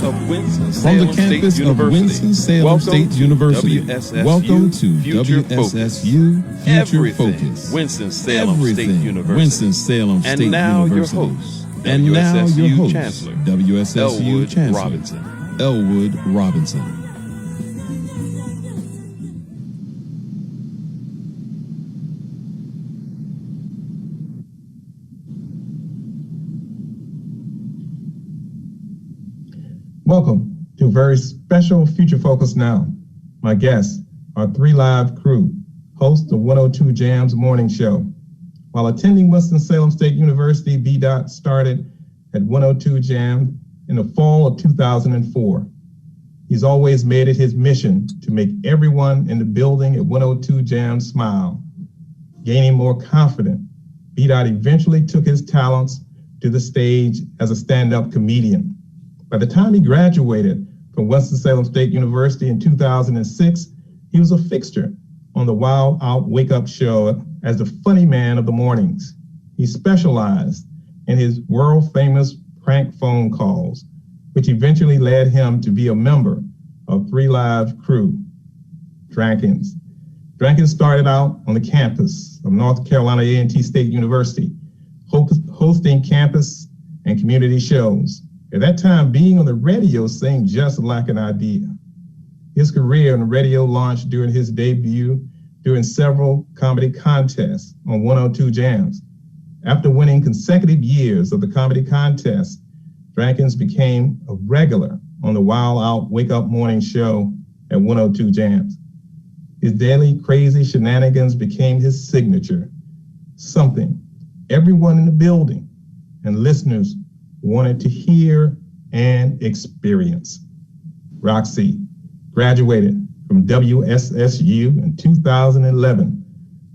of Winston-Salem State University. Welcome to WSSU Future Focus. Winston-Salem State University. Winston-Salem State University. And now your host, Chancellor, WSSU Elwood Chancellor, Robinson. Elwood Robinson. Welcome to a very special Future Focus Now. My guests are 3 Live crew, hosts of 102 Jams morning show. While attending Winston-Salem State University, B-Dot started at 102 Jam in the fall of 2004. He's always made it his mission to make everyone in the building at 102 Jam smile. Gaining more confident, B-Dot eventually took his talents to the stage as a stand-up comedian. By the time he graduated from Winston-Salem State University in 2006, he was a fixture on the Wild Out Wake Up show as the funny man of the mornings. He specialized in his world-famous prank phone calls, which eventually led him to be a member of 3 Live crew, Drankins. Drankins started out on the campus of North Carolina A&T State University, hosting campus and community shows. At that time, being on the radio seemed just like an idea. His career on the radio launched during his debut during several comedy contests on 102 Jams. After winning consecutive years of the comedy contest, Drankins became a regular on the Wild Out Wake Up morning show at 102 Jams. His daily crazy shenanigans became his signature, something everyone in the building and listeners wanted to hear and experience. Roxy graduated from WSSU in 2011.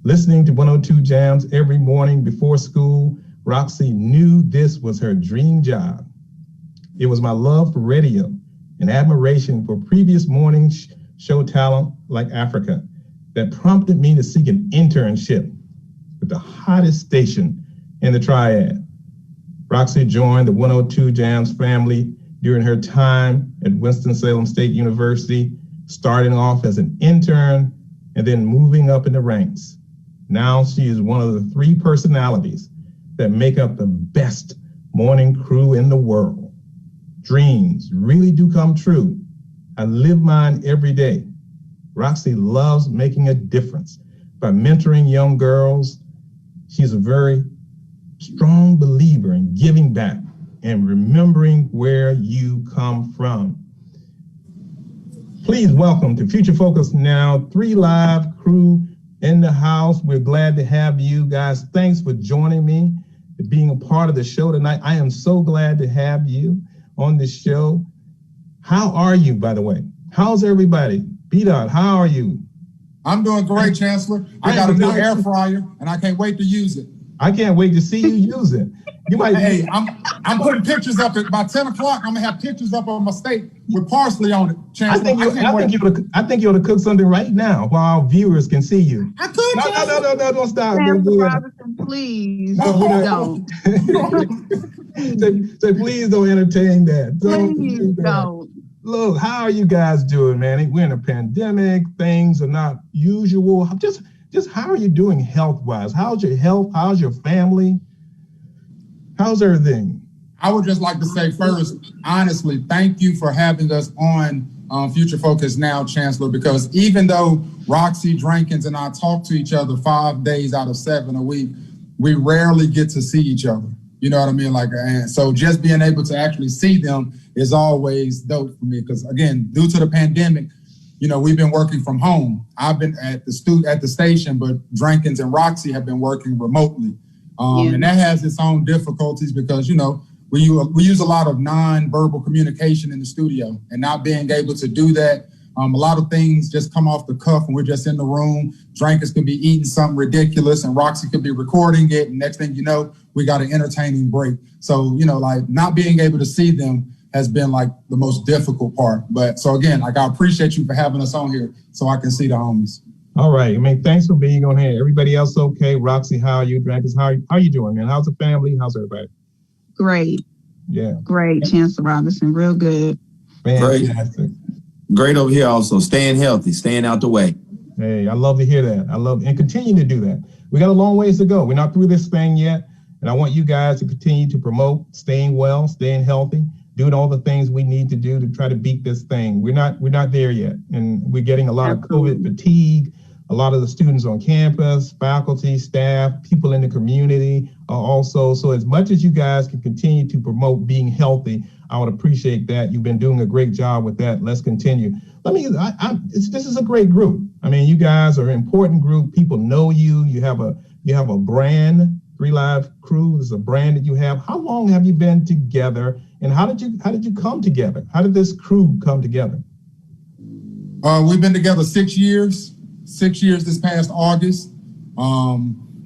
Listening to 102 Jams every morning before school, Roxy knew this was her dream job. It was my love for radio and admiration for previous morning show talent like Africa that prompted me to seek an internship with the hottest station in the Triad. Roxy joined the 102 Jams family during her time at Winston-Salem State University, starting off as an intern and then moving up in the ranks. Now she is one of the 3 personalities that make up the best morning crew in the world. Dreams really do come true. I live mine every day. Roxy loves making a difference by mentoring young girls. She's a very strong believer in giving back and remembering where you come from. Please welcome to Future Focus Now, 3 Live crew in the house. We're glad to have you guys. Thanks for joining me, for being a part of the show tonight. I am so glad to have you on the show. How are you, by the way? How's everybody? B-Dot, how are you? I'm doing great, Chancellor. I got a new air fryer and I can't wait to use it. I can't wait to see you use it. You might. Hey, I'm putting pictures up at by 10 o'clock. I'm gonna have pictures up on my steak with parsley on it. Chancellor, I think you ought to cook something right now while our viewers can see you. I could. No, don't stop. Robinson, please don't. So please don't entertain that. Please don't. Look, how are you guys doing, man? We're in a pandemic. Things are not usual. Just how are you doing health-wise? How's your health? How's your family? How's everything? I would just like to say first, honestly, thank you for having us on Future Focus Now, Chancellor, because even though Roxy Drankins and I talk to each other 5 days out of 7 a week, we rarely get to see each other. You know what I mean? And so just being able to actually see them is always dope for me because, again, due to the pandemic, you know, we've been working from home. I've been at the station, but Drankins and Roxy have been working remotely. And that has its own difficulties because, you know, we use a lot of non-verbal communication in the studio and not being able to do that. A lot of things just come off the cuff when we're just in the room. Drankins could be eating something ridiculous and Roxy could be recording it. And next thing you know, we got an entertaining break. So, you know, like not being able to see them has been like the most difficult part. But so again, like I appreciate you for having us on here so I can see the homies. All right. I mean, thanks for being on here. Everybody else okay? Roxy, how are you? Drankins, how are you doing, man? How's the family? How's everybody? Great. Yeah. Great, Chancellor Robinson. Real good. Fantastic. Great over here also. Staying healthy, staying out the way. Hey, I love to hear that. And continue to do that. We got a long ways to go. We're not through this thing yet. And I want you guys to continue to promote staying well, staying healthy, doing all the things we need to do to try to beat this thing. We're not there yet. And we're getting a lot of COVID fatigue. A lot of the students on campus, faculty, staff, people in the community also. So as much as you guys can continue to promote being healthy, I would appreciate that. You've been doing a great job with that. Let's continue. This is a great group. I mean, you guys are an important group. People know you. You have a brand. 3 Live Crew is a brand that you have. How long have you been together, and how did you come together? How did this crew come together? We've been together 6 years. 6 years this past August.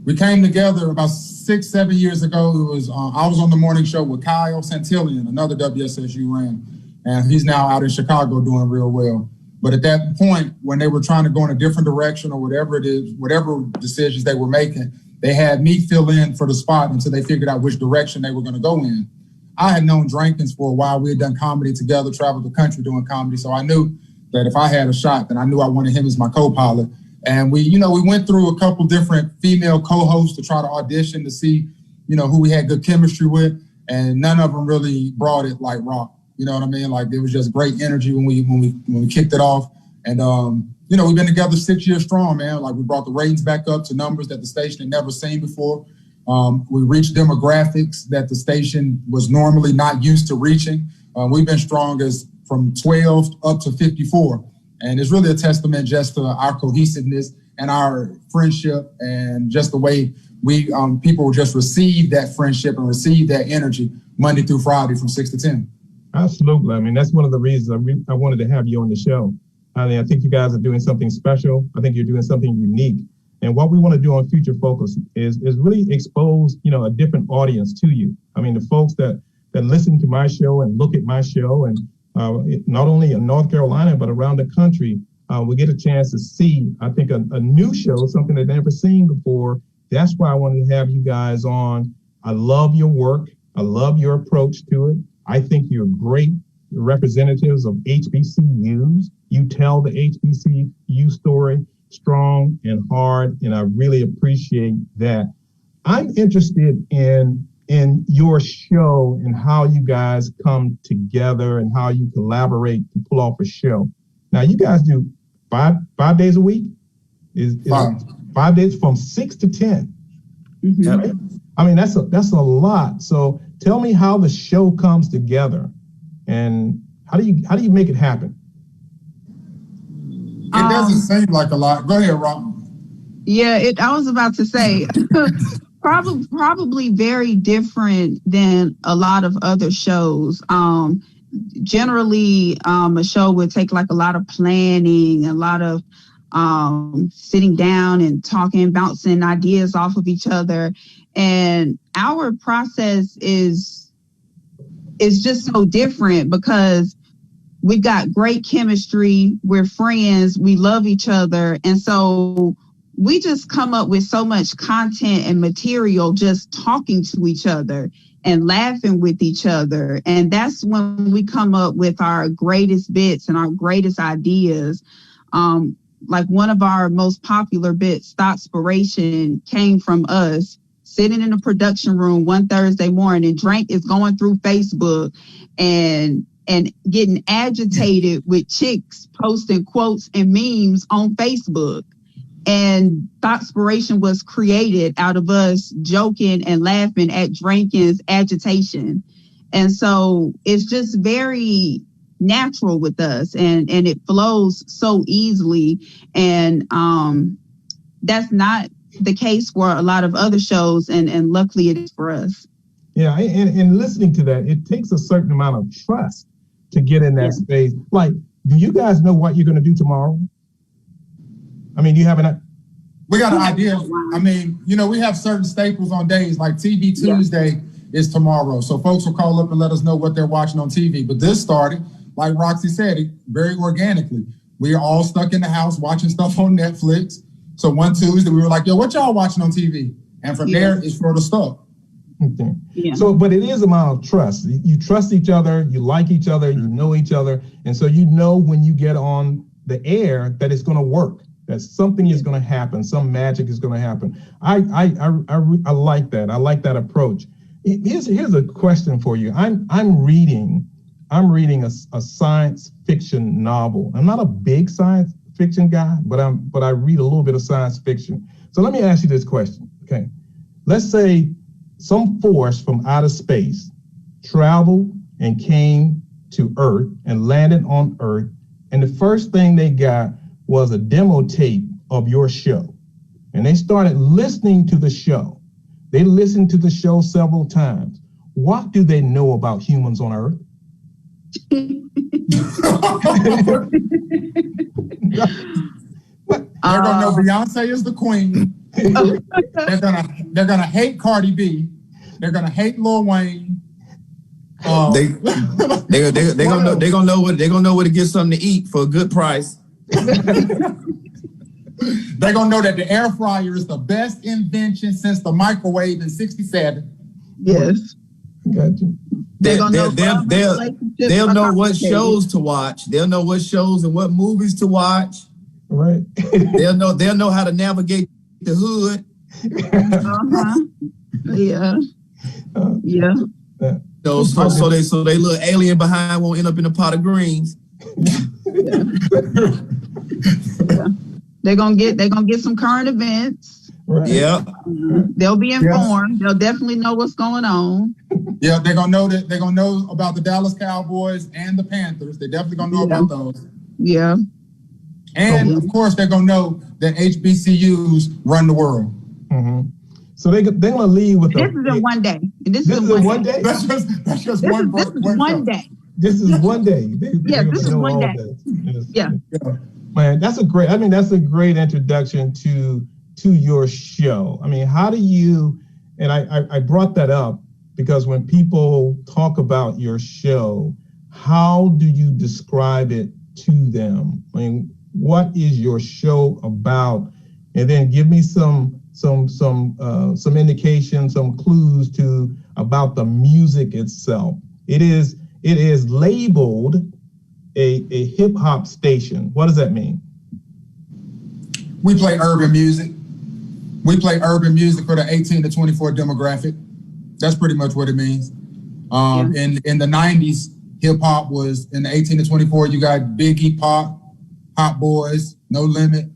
We came together about 6-7 years ago. It was I was on the morning show with Kyle Santillion, another WSSU ran, and he's now out in Chicago doing real well. But at that point, when they were trying to go in a different direction or whatever it is, whatever decisions they were making, they had me fill in for the spot until they figured out which direction they were going to go in. I had known Drankins for a while. We had done comedy together, traveled the country doing comedy. So I knew that if I had a shot, then I knew I wanted him as my co-pilot. And we went through a couple different female co-hosts to try to audition to see, who we had good chemistry with. And none of them really brought it like Rock. You know what I mean? Like, it was just great energy when we kicked it off. And, we've been together 6 years strong, man. Like, we brought the ratings back up to numbers that the station had never seen before. We reached demographics that the station was normally not used to reaching. We've been strong as from 12 up to 54. And it's really a testament just to our cohesiveness and our friendship and just the way we people just receive that friendship and receive that energy Monday through Friday from 6 to 10. Absolutely. I mean, that's one of the reasons I wanted to have you on the show. I mean, I think you guys are doing something special. I think you're doing something unique. And what we want to do on Future Focus is really expose, a different audience to you. I mean, the folks that listen to my show and look at my show, and not only in North Carolina, but around the country, we get a chance to see, I think, a new show, something they've never seen before. That's why I wanted to have you guys on. I love your work. I love your approach to it. I think you're great representatives of HBCUs. You tell the HBCU story strong and hard, and I really appreciate that. I'm interested in your show and how you guys come together and how you collaborate to pull off a show. Now, you guys do five days a week? Is 5 days from 6 to 10? Mm-hmm. Right? I mean, that's a lot. So tell me how the show comes together, and how do you make it happen? It doesn't seem like a lot. Go ahead, Rob. Yeah, I was about to say probably very different than a lot of other shows. Generally, a show would take like a lot of planning, a lot of sitting down and talking, bouncing ideas off of each other. And our process is just so different because we've got great chemistry. We're friends. We love each other. And so we just come up with so much content and material just talking to each other and laughing with each other. And that's when we come up with our greatest bits and our greatest ideas. Like one of our most popular bits, Thoughtspiration, came from us sitting in a production room one Thursday morning. Drank is going through Facebook and getting agitated with chicks posting quotes and memes on Facebook. And Thoughtspiration was created out of us joking and laughing at Drankin's agitation. And so it's just very natural with us, and it flows so easily. And that's not the case for a lot of other shows, and luckily it is for us. Yeah, and listening to that, it takes a certain amount of trust to get in that space. Like, do you guys know what you're going to do tomorrow? I mean, do you have an... We got an idea. I mean, we have certain staples on days, like TV Tuesday is tomorrow. So folks will call up and let us know what they're watching on TV. But this started, like Roxy said, very organically. We are all stuck in the house watching stuff on Netflix. So one Tuesday we were like, yo, what y'all watching on TV? And from there, it's sort of stuck. Okay. Yeah. So, but it is a matter of trust. You trust each other, you like each other, you know each other, and so you know when you get on the air that it's going to work, that something is going to happen, some magic is going to happen. I like that. I like that approach. Here's a question for you. I'm reading a science fiction novel. I'm not a big science fiction guy, but I read a little bit of science fiction. So let me ask you this question. Okay, let's say some force from outer space traveled and came to Earth and landed on Earth, and the first thing they got was a demo tape of your show, and they started listening to the show. They listened to the show several times. What do they know about humans on Earth? They're gonna know Beyonce is the queen. They're gonna hate Cardi B. They're gonna hate Lil Wayne. They're gonna know where to get something to eat for a good price. They're gonna know that the air fryer is the best invention since the microwave in '67. Yes. Gotcha. They'll know what shows to watch. They'll know what shows and what movies to watch. Right. They'll know how to navigate the hood. Yeah. Yeah. So they little alien behind won't end up in a pot of greens. Yeah. They're gonna get some current events. Right. Yeah. They'll be informed. They'll definitely know what's going on. Yeah, they're gonna know about the Dallas Cowboys and the Panthers. They're definitely gonna know about those. Yeah. And of course, they're gonna know that HBCUs run the world. Mm-hmm. So they're gonna leave with this is in one day. This is in one day. That's just one day. This is one day. This is one day. Yeah. Man, that's a great introduction to your show. I mean, how do you, and I brought that up because when people talk about your show, how do you describe it to them? I mean, what is your show about? And then give me some indication, some clues about the music itself. It is labeled a hip hop station. What does that mean? We play urban music. We play urban music for the 18 to 24 demographic. That's pretty much what it means. In the 90s, hip hop was in the 18 to 24. You got Biggie, Pop, Hot Boys, No Limit,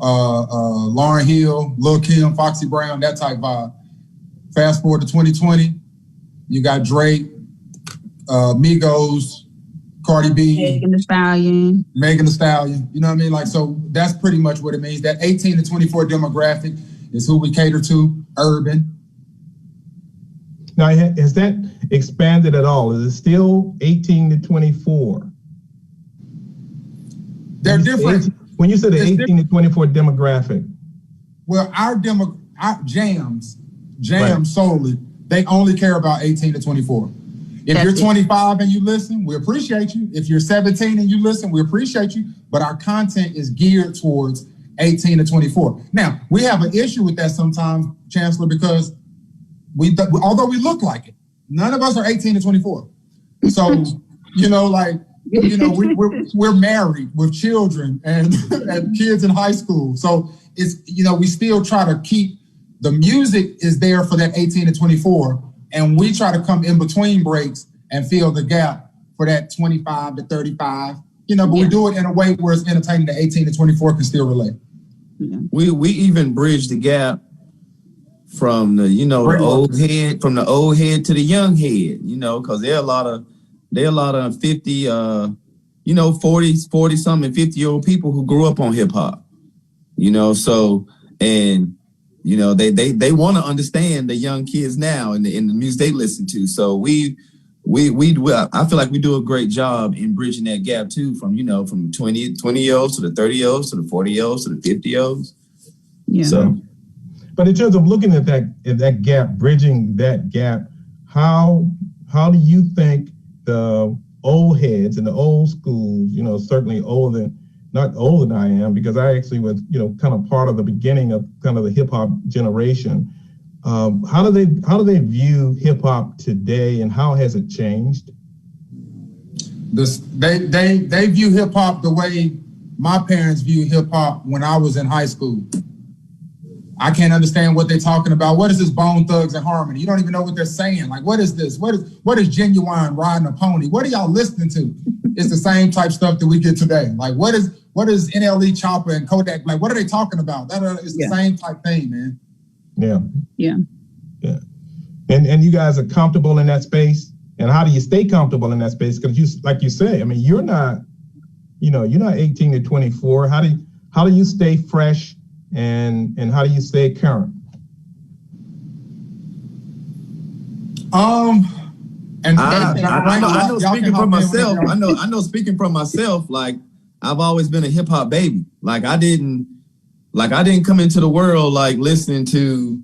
Lauryn Hill, Lil Kim, Foxy Brown, that type vibe. Fast forward to 2020, you got Drake, Migos, Cardi B, Megan Thee Stallion. You know what I mean? Like, so that's pretty much what it means. That 18 to 24 demographic is who we cater to, urban. Now, has that expanded at all? Is it still 18 to 24? They're different. When you said the 18 to 24 demographic. Well, our jams right. solely, they only care about 18 to 24. If you're 25 and you listen, we appreciate you. If you're 17 and you listen, we appreciate you. But our content is geared towards 18 to 24. Now, we have an issue with that sometimes, Chancellor, because although we look like it, none of us are 18 to 24. So, we're married with children and kids in high school. So it's, we still try to keep the music is there for that 18 to 24. And we try to come in between breaks and fill the gap for that 25 to 35, but we do it in a way where it's entertaining. The 18 to 24 can still relate. Yeah. We even bridge the gap from the old head to the young head, because there are a lot of 50, 40 something, 50-year-old people who grew up on hip hop, so, and they want to understand the young kids now and the music they listen to. So I feel like we do a great job in bridging that gap too, from 20-year-olds to the 30-year-olds to the 40-year-olds to the 50-year-olds. Yeah. So, but in terms of looking at that gap, bridging that gap, how do you think the old heads and the old schools, certainly not older than I am, because I actually was, kind of part of the beginning of kind of the hip hop generation. How do they view hip hop today, and how has it changed? They view hip hop the way my parents view hip hop when I was in high school. I can't understand what they're talking about. What is this Bone Thugs and Harmony? You don't even know what they're saying. Like, what is this? What is Genuine riding a pony? What are y'all listening to? It's the same type stuff that we get today. Like, what is NLE Chopper and Kodak? Like, what are they talking about? It's the same type thing, man. Yeah. And you guys are comfortable in that space. And how do you stay comfortable in that space? Because like you say, I mean, you're not 18 to 24. How do you stay fresh? And how do you stay current? I know speaking for myself. I know speaking for myself. Like, I've always been a hip hop baby. Like I didn't come into the world like listening to,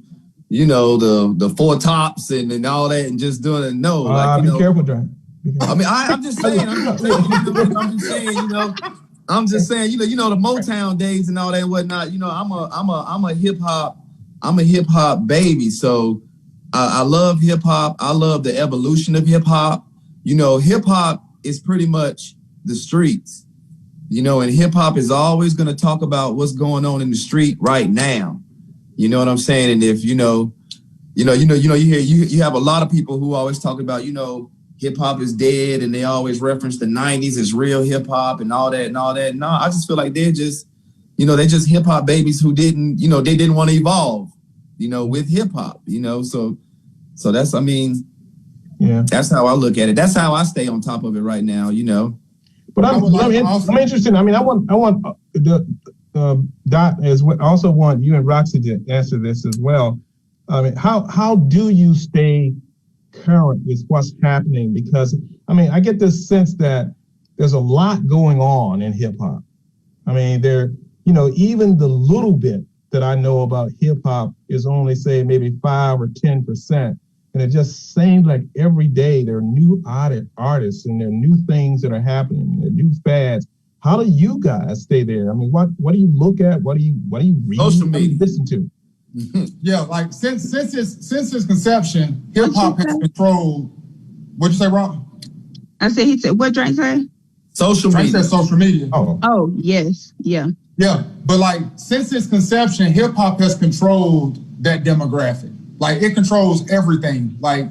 the Four Tops and all that and just doing it. No, be careful, John. I mean, I'm just saying. I'm just saying, the Motown days and all that and whatnot. I'm a hip hop baby. So I love hip hop. I love the evolution of hip hop. Hip hop is pretty much the streets. And hip hop is always going to talk about what's going on in the street right now. You know what I'm saying? And if you have a lot of people who always talk about hip hop is dead, and they always reference the 90s as real hip hop and all that. No, I just feel like they're just, they're just hip hop babies who didn't, they didn't want to evolve, with hip hop, So that's, that's how I look at it. That's how I stay on top of it right now, But I'm interested. I mean, I want Dot as well. I also want you and Roxy to answer this as well. I mean, how do you stay current with what's happening? Because I get this sense that there's a lot going on in hip hop. I mean, even the little bit that I know about hip hop is only say maybe 5 or 10%. And it just seems like every day there are new artists and there are new things that are happening, there are new fads. How do you guys stay there? I mean, what do you look at? What do you read? Social media. What do you listen to? Yeah, like since its conception, hip hop has controlled. What'd you say, Rob? I said he said what Drake say? Social media. Drake said social media. Oh yes, yeah. Yeah, but like since its conception, hip hop has controlled that demographic. Like it controls everything, like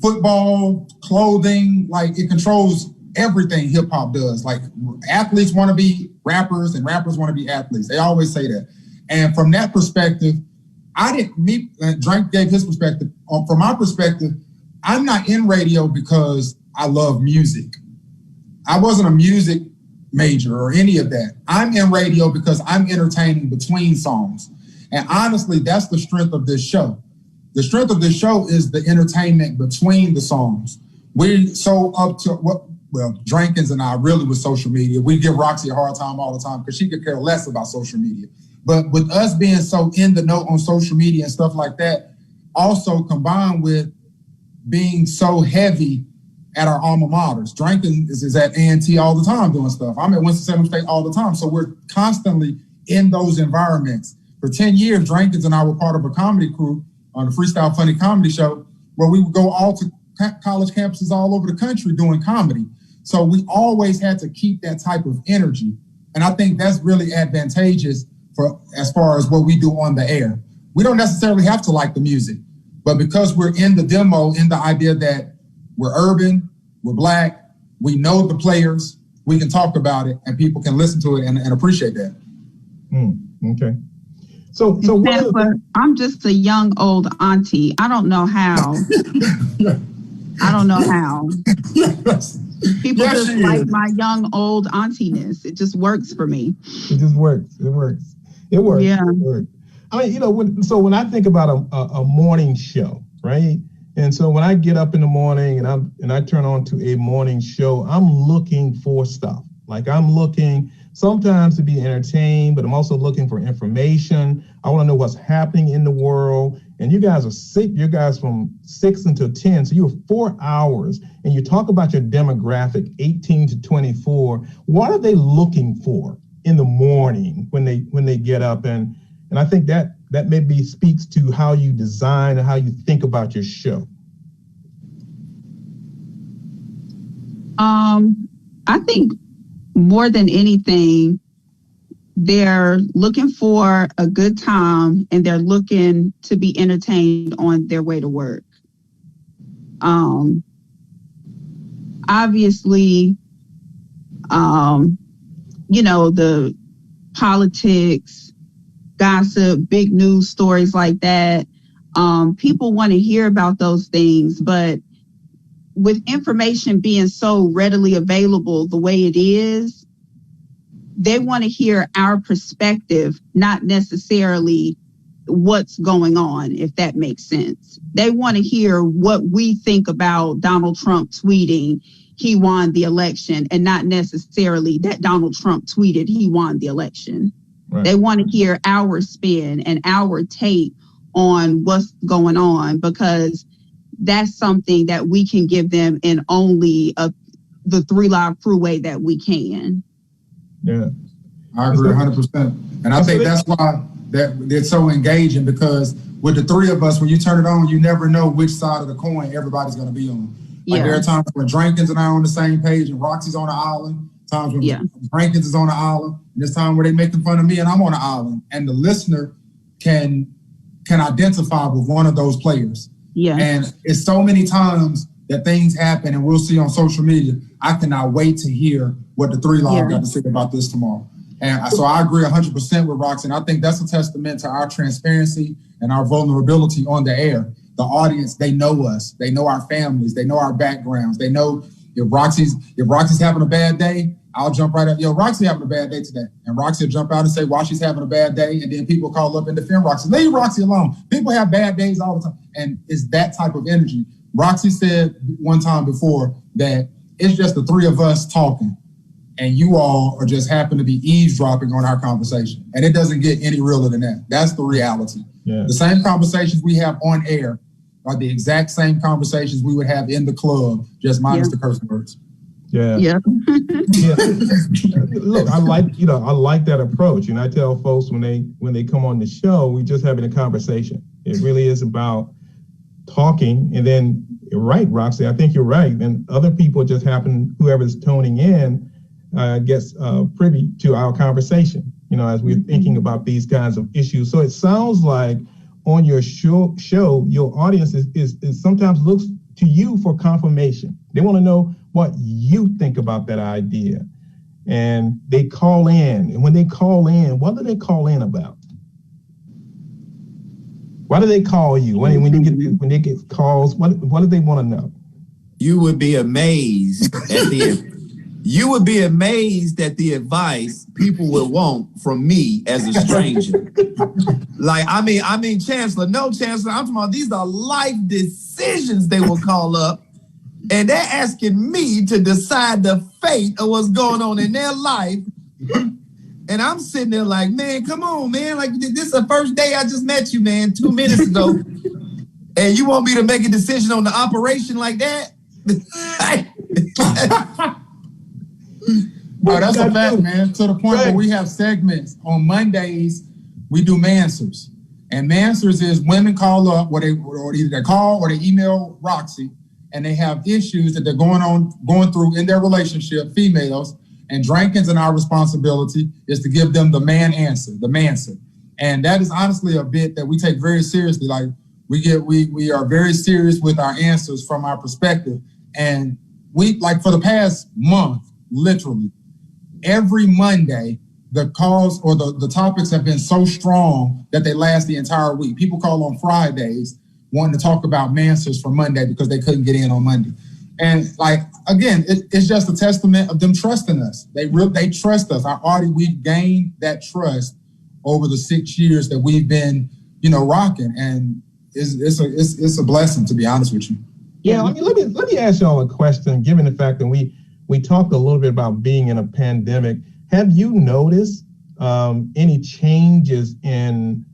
football, clothing, like it controls everything hip hop does. Like athletes want to be rappers and rappers want to be athletes. They always say that. And from that perspective, Drake gave his perspective. From my perspective, I'm not in radio because I love music. I wasn't a music major or any of that. I'm in radio because I'm entertaining between songs. And honestly, that's the strength of this show. The strength of this show is the entertainment between the songs. Drankins and I really with social media. We give Roxy a hard time all the time because she could care less about social media. But with us being so in the know on social media and stuff like that, also combined with being so heavy at our alma maters. Drankins is at A&T all the time doing stuff. I'm at Winston-Salem State all the time. So we're constantly in those environments. For 10 years, Drankins and I were part of a comedy crew on the Freestyle Funny Comedy Show, where we would go all to college campuses all over the country doing comedy. So we always had to keep that type of energy. And I think that's really advantageous for as far as what we do on the air. We don't necessarily have to like the music, but because we're in the demo, in the idea that we're urban, we're Black, we know the players, we can talk about it, and people can listen to it and appreciate that. Okay. So I'm just a young old auntie. I don't know how. People just like my young old auntiness. It just works for me. It just works. It works. Yeah. It works. I mean, when I think about a morning show, right? And so when I get up in the morning and I turn on to a morning show, I'm looking for stuff. Like I'm looking sometimes to be entertained, but I'm also looking for information. I want to know what's happening in the world. And you guys are sick. You guys from 6 until 10. So you have 4 hours and you talk about your demographic, 18 to 24. What are they looking for in the morning when they get up? And I think that that maybe speaks to how you design and how you think about your show? I think more than anything, they're looking for a good time and they're looking to be entertained on their way to work. Obviously, the politics, gossip, big news stories like that, people want to hear about those things, but with information being so readily available the way it is, they want to hear our perspective, not necessarily what's going on, if that makes sense. They want to hear what we think about Donald Trump tweeting he won the election, and not necessarily that Donald Trump tweeted he won the election. Right. They want to hear our spin and our take on what's going on, because that's something that we can give them in only the 3 Live Crew way that we can. Yeah, I agree 100%. And I think that's why it's so engaging, because with the 3 of us, when you turn it on, you never know which side of the coin everybody's going to be on. Like there are times when Drankins and I are on the same page and Roxy's on the island, times when Drankins is on the island, and there's time where they're making fun of me and I'm on the island. And the listener can identify with one of those players. Yeah. And it's so many times that things happen and we'll see on social media. I cannot wait to hear what the 3 Live got to say about this tomorrow. And so I agree 100% with Roxy. And I think that's a testament to our transparency and our vulnerability on the air. The audience, they know us. They know our families. They know our backgrounds. They know if Roxy's having a bad day, I'll jump right up. Yo, Roxy having a bad day today. And Roxy will jump out and say why she's having a bad day. And then people call up and defend Roxy. Leave Roxy alone. People have bad days all the time. And it's that type of energy. Roxy said one time before that it's just the 3 of us talking. And you all are just happen to be eavesdropping on our conversation. And it doesn't get any realer than that. That's the reality. Yeah. The same conversations we have on air are the exact same conversations we would have in the club, just minus the curse words. Yeah. Yeah. Look, I like that approach. And I tell folks when they come on the show, we just having a conversation. It really is about talking. And then you're right, Roxy, I think you're right. And other people just happen, whoever's tuning in, gets privy to our conversation, as we're thinking about these kinds of issues. So it sounds like on your show, your audience is sometimes looks to you for confirmation. They want to know what you think about that idea. And they call in. And when they call in, what do they call in about? Why do they call you? When they get calls, what do they want to know? You would be amazed at the advice people would want from me as a stranger. Like, I mean, Chancellor, I'm talking about these are life decisions they will call up, and they're asking me to decide the fate of what's going on in their life. And I'm sitting there like, man, come on, man. Like, this is the first day I just met you, man, 2 minutes ago. And you want me to make a decision on the operation like that? No, that's a fact, man. To the point where we have segments on Mondays, we do Manswers. And Manswers is women call up, or either they call or they email Roxy, and they have issues that they're going through in their relationship, females. And Drankins and our responsibility is to give them the Manser. And that is honestly a bit that we take very seriously. Like we are very serious with our answers from our perspective. And we, like, for the past month, literally every Monday, the calls or the topics have been so strong that they last the entire week. People call on Fridays wanting to talk about Mansers for Monday because they couldn't get in on Monday. And like, again, it's just a testament of them trusting us. They trust us. We've gained that trust over the 6 years that we've been, rocking. And it's a blessing, to be honest with you. Yeah, let me ask y'all a question, given the fact that we talked a little bit about being in a pandemic. Have you noticed any changes in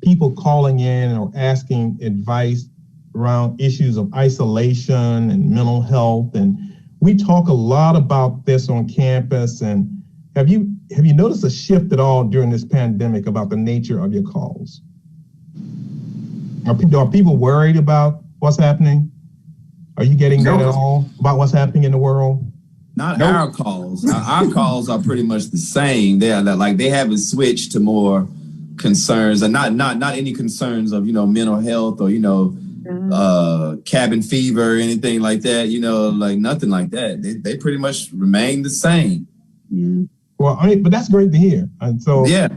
people calling in or asking advice around issues of isolation and mental health? And we talk a lot about this on campus. And have you noticed a shift at all during this pandemic about the nature of your calls? Are people worried about what's happening? Are you getting that at all about what's happening in the world? Not our calls. Our calls are pretty much the same. They haven't switched to more concerns, and not any concerns of mental health or cabin fever or anything like that. Like nothing like that. They pretty much remain the same. Yeah. Well, but that's great to hear. And so yeah.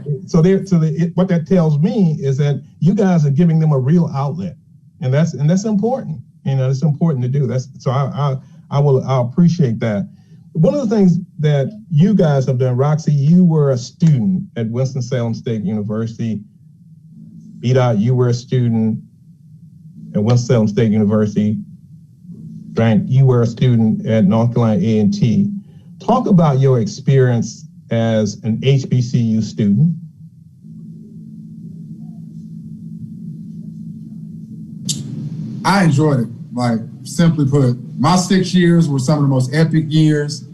What that tells me is that you guys are giving them a real outlet, and that's important. It's important to do. I'll appreciate that. One of the things that you guys have done, Roxy, you were a student at Winston-Salem State University. B-Dot, you were a student at Winston-Salem State University. Frank, you were a student at North Carolina A&T. Talk about your experience as an HBCU student. I enjoyed it. Like, simply put, my 6 years were some of the most epic years.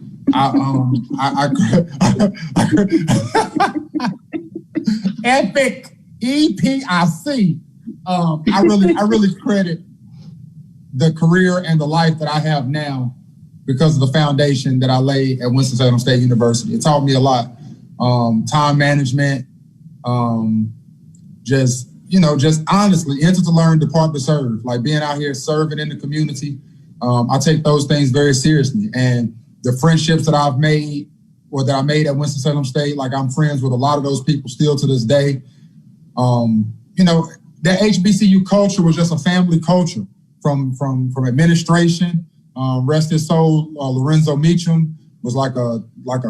Epic, EPIC. I really credit the career and the life that I have now because of the foundation that I laid at Winston-Salem State University. It taught me a lot. Time management, just honestly, enter to learn, depart to serve. Like being out here serving in the community, I take those things very seriously. And the friendships that I've made or that I made at Winston-Salem State, like I'm friends with a lot of those people still to this day. That HBCU culture was just a family culture from administration. Rest his soul, Lorenzo Meacham was like a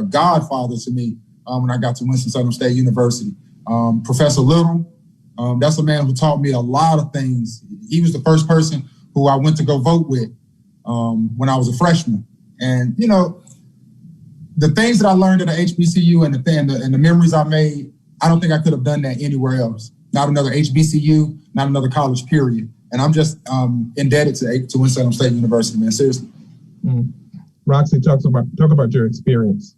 godfather to me when I got to Winston-Salem State University. Professor Little, that's a man who taught me a lot of things. He was the first person who I went to go vote with when I was a freshman. And, the things that I learned at the HBCU and the memories I made, I don't think I could have done that anywhere else. Not another HBCU, not another college, period. And I'm just indebted to Winston-Salem State University, man, seriously. Mm. Roxy, talk about your experience.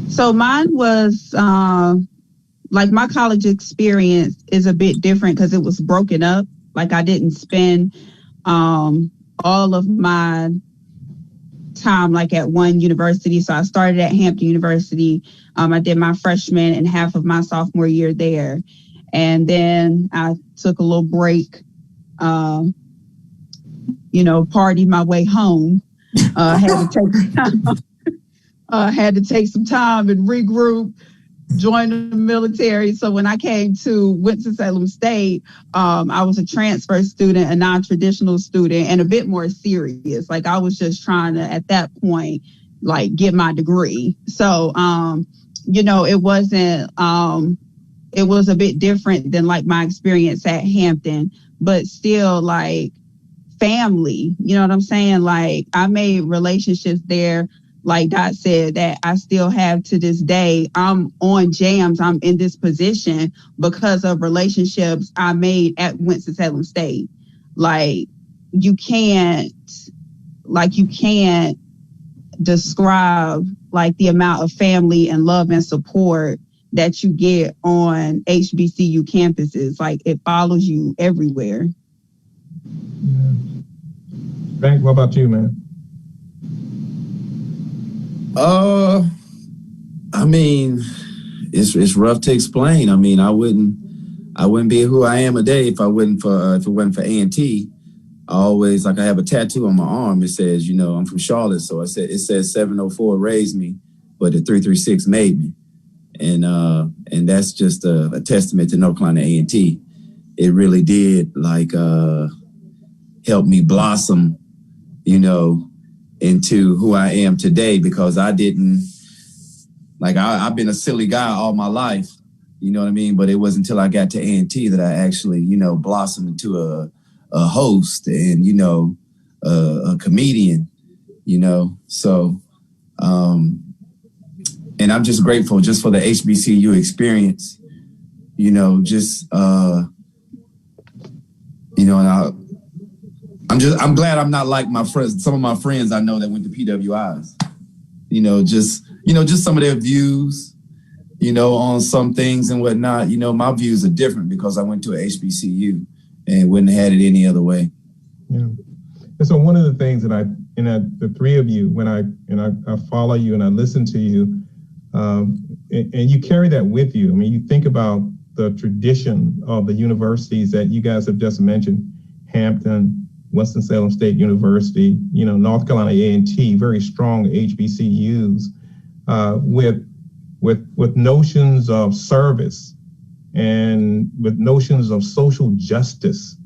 So mine was, my college experience is a bit different because it was broken up. Like I didn't spend all of my time at one university. So I started at Hampton University. I did my freshman and half of my sophomore year there. And then I took a little break, partied my way home. Had to take some time and regroup, join the military. So when I came to Winston-Salem State, I was a transfer student, a non-traditional student, and a bit more serious. Like I was just trying to, at that point, get my degree. So, it wasn't, it was a bit different than my experience at Hampton, but still family, you know what I'm saying? I made relationships there. Like Dot said, that I still have to this day. I'm on jams. I'm in this position because of relationships I made at Winston-Salem State. You can't describe the amount of family and love and support that you get on HBCU campuses. It follows you everywhere. Yeah. Frank, what about you, man? It's rough to explain. I wouldn't be who I am today if it wasn't for A&T. I have a tattoo on my arm. It says, I'm from Charlotte, so it says 704 raised me, but the 336 made me, and that's just a testament to North Carolina A&T. It really did help me blossom, into who I am today, because I didn't I've been a silly guy all my life, you know what I mean? But it wasn't until I got to A&T that I actually, blossomed into a host and, a comedian, so, and I'm just grateful just for the HBCU experience, and I'm glad I'm not like my friends. Some of my friends I know that went to PWIs, just some of their views, on some things and whatnot. My views are different because I went to a HBCU and wouldn't have had it any other way. Yeah. And so one of the things that the three of you, when I follow you and I listen to you, and you carry that with you. I mean, you think about the tradition of the universities that you guys have just mentioned, Hampton, Winston-Salem State University, North Carolina A&T, very strong HBCUs, with notions of service and with notions of social justice.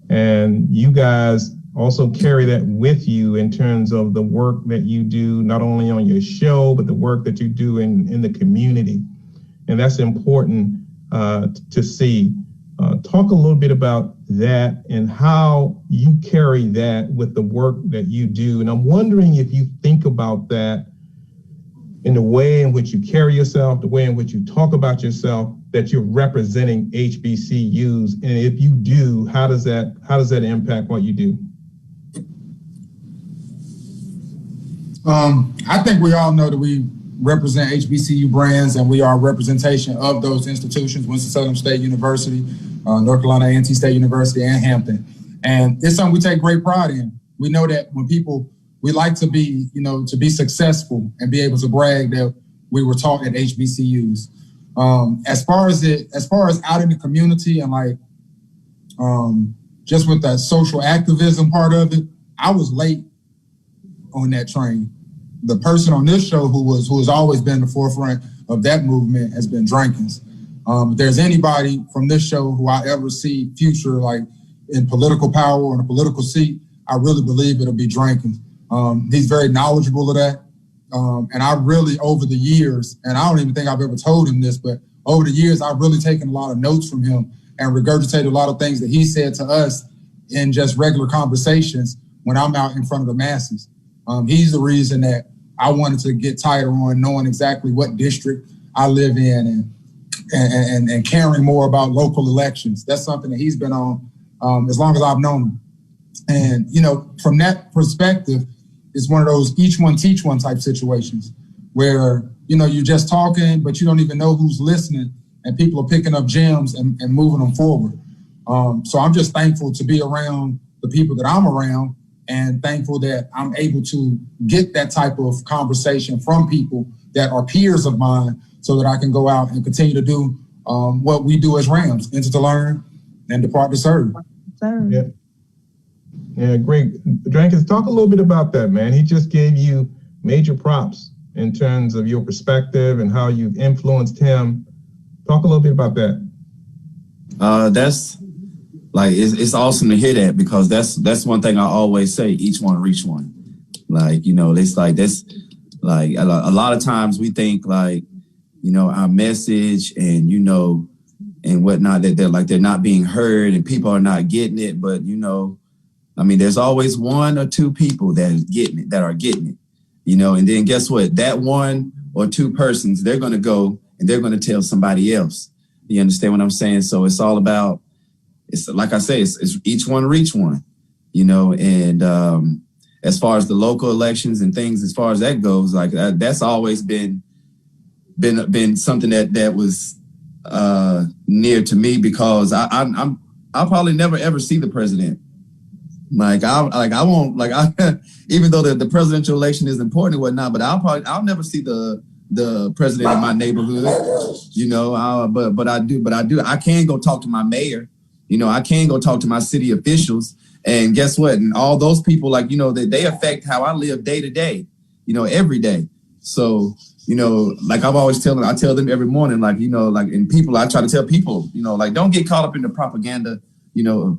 And you guys also carry that with you in terms of the work that you do, not only on your show, but the work that you do in the community. And that's important to see. Talk a little bit about that and how you carry that with the work that you do. And I'm wondering if you think about that in the way in which you carry yourself, the way in which you talk about yourself, that you're representing HBCUs. And if you do, how does that impact what you do? I think we all know that we represent HBCU brands and we are a representation of those institutions, Winston-Salem State University, North Carolina A&T State University, and Hampton. And it's something we take great pride in. We know that when we like to be, to be successful and be able to brag that we were taught at HBCUs. As far as out in the community and just with that social activism part of it, I was late on that train. The person on this show who has always been in the forefront of that movement has been Drankins. If there's anybody from this show who I ever see future in political power or in a political seat, I really believe it'll be Drankins. He's very knowledgeable of that. And I really, over the years, and I don't even think I've ever told him this, but over the years, I've really taken a lot of notes from him and regurgitated a lot of things that he said to us in just regular conversations when I'm out in front of the masses. He's the reason that I wanted to get tighter on knowing exactly what district I live in and caring more about local elections. That's something that he's been on as long as I've known him. And, from that perspective, it's one of those each one teach one type situations where, you're just talking, but you don't even know who's listening and people are picking up gems and moving them forward. So I'm just thankful to be around the people that I'm around and thankful that I'm able to get that type of conversation from people that are peers of mine so that I can go out and continue to do what we do as Rams, enter to learn and depart to serve. Yeah. Yeah, great. Drankins, talk a little bit about that, man. He just gave you major props in terms of your perspective and how you've influenced him. Talk a little bit about that. That's it's awesome to hear that because that's one thing I always say, each one reach one. It's that's a lot of times we think our message and, and whatnot, that they're not being heard and people are not getting it. But, there's always one or two people that are getting it, and then guess what? That one or two persons, they're going to go and they're going to tell somebody else. You understand what I'm saying? So it's all about, it's like I say, it's each one reach one, and as far as the local elections and things, as far as that goes, that's always been something that was near to me because I'll probably never ever see the president. I won't even though the presidential election is important and whatnot, but I'll never see the president in my neighborhood, but I do. I can go talk to my mayor, I can go talk to my city officials, and guess what? And all those people, they affect how I live day to day, every day. So, I've always I tell them every morning, and people, I try to tell people, don't get caught up in the propaganda,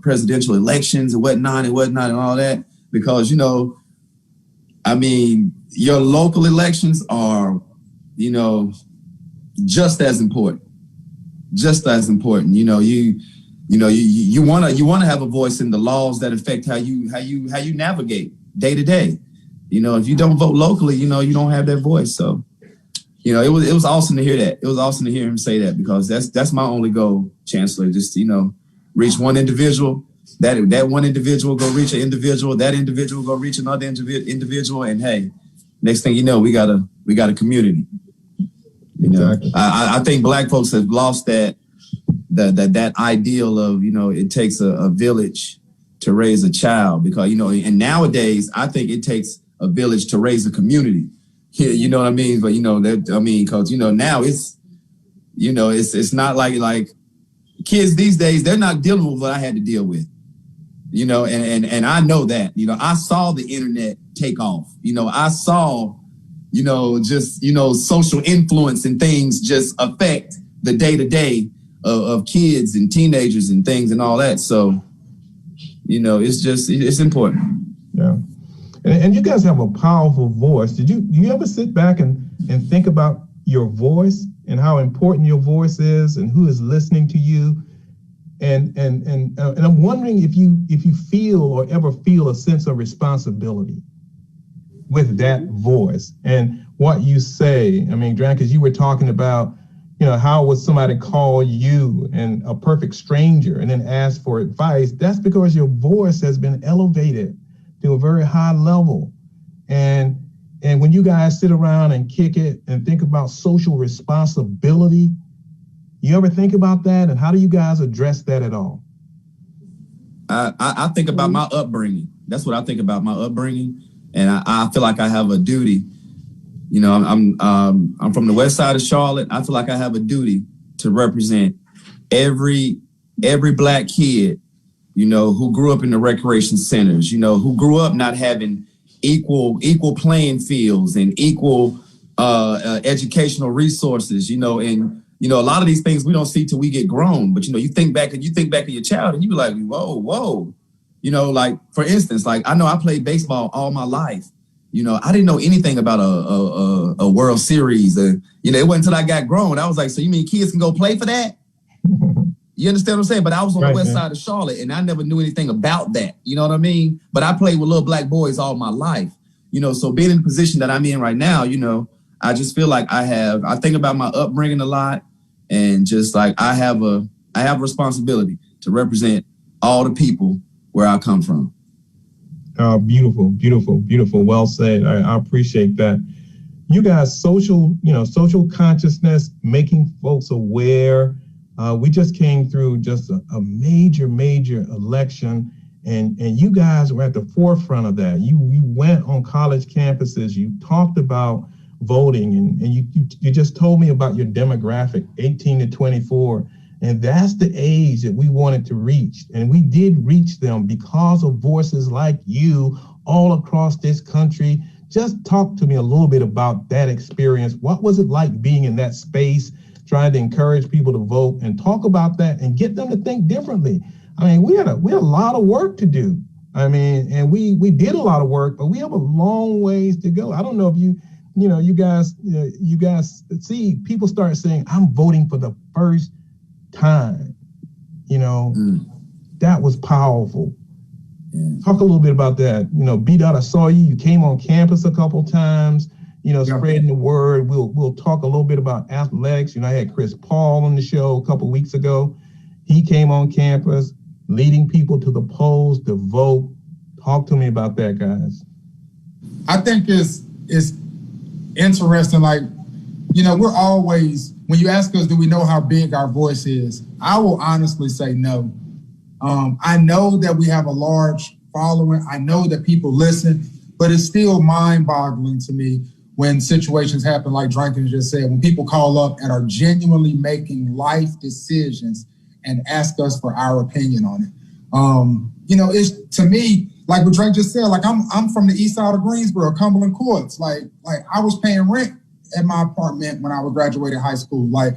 presidential elections and whatnot and all that, because, your local elections are, just as important. You want to have a voice in the laws that affect how you navigate day to day. If you don't vote locally, you don't have that voice. So, it was awesome to hear that. It was awesome to hear him say that because that's my only goal, Chancellor, just reach one individual. That one individual go reach an individual. That individual go reach another individual. And hey, next thing you know, we got a community. Exactly. I think Black folks have lost that ideal of, it takes a village to raise a child, because, and nowadays I think it takes a village to raise a community. Yeah, you know what I mean? But, because, now it's not like kids these days, they're not dealing with what I had to deal with, and I know that, I saw the internet take off. I saw, social influence and things just affect the day-to-day of kids and teenagers and things and all that. So, it's important. Yeah. And you guys have a powerful voice. Do you ever sit back and think about your voice and how important your voice is and who is listening to you? And I'm wondering if you feel or ever feel a sense of responsibility with that voice and what you say. I mean, Dran, because you were talking about, how would somebody call you and a perfect stranger and then ask for advice? That's because your voice has been elevated to a very high level. And when you guys sit around and kick it and think about social responsibility, you ever think about that? And how do you guys address that at all? I think about my upbringing. That's what I think about, my upbringing. And I feel like I have a duty. I'm from the west side of Charlotte. I feel like I have a duty to represent every Black kid, who grew up in the recreation centers, who grew up not having equal playing fields and equal educational resources, and a lot of these things we don't see till we get grown. But you think back of your child and you be like, whoa, like, for instance, like, I know I played baseball all my life. I didn't know anything about a World Series. It wasn't until I got grown. I was like, so you mean kids can go play for that? You understand what I'm saying? But I was on the west side of Charlotte and I never knew anything about that. You know what I mean? But I played with little Black boys all my life. So being in the position that I'm in right now, I just feel like I think about my upbringing a lot, and just like I have a responsibility to represent all the people where I come from. Beautiful, beautiful, beautiful. Well said. I appreciate that. You guys, social consciousness, making folks aware. We just came through just a major election, and you guys were at the forefront of that. You went on college campuses. You talked about voting, and you just told me about your demographic, 18 to 24. And that's the age that we wanted to reach. And we did reach them because of voices like you all across this country. Just talk to me a little bit about that experience. What was it like being in that space, trying to encourage people to vote, and talk about that and get them to think differently? I mean, we had a lot of work to do. I mean, and we did a lot of work, but we have a long ways to go. I don't know if you guys see people start saying, I'm voting for the first time. That was powerful. Talk a little bit about that. B-Dot, I saw you came on campus a couple times, spreading the word. We'll talk a little bit about athletics. I had Chris Paul on the show a couple weeks ago. He came on campus leading people to the polls to vote. Talk to me about that, guys. I think it's interesting. Like, we're always, when you ask us, do we know how big our voice is? I will honestly say no. I know that we have a large following. I know that people listen, but it's still mind-boggling to me when situations happen like Drankin just said, when people call up and are genuinely making life decisions and ask us for our opinion on it. It's, to me, like what Drake just said, like I'm from the east side of Greensboro, Cumberland Courts. Like I was paying rent at my apartment when I was graduating high school, like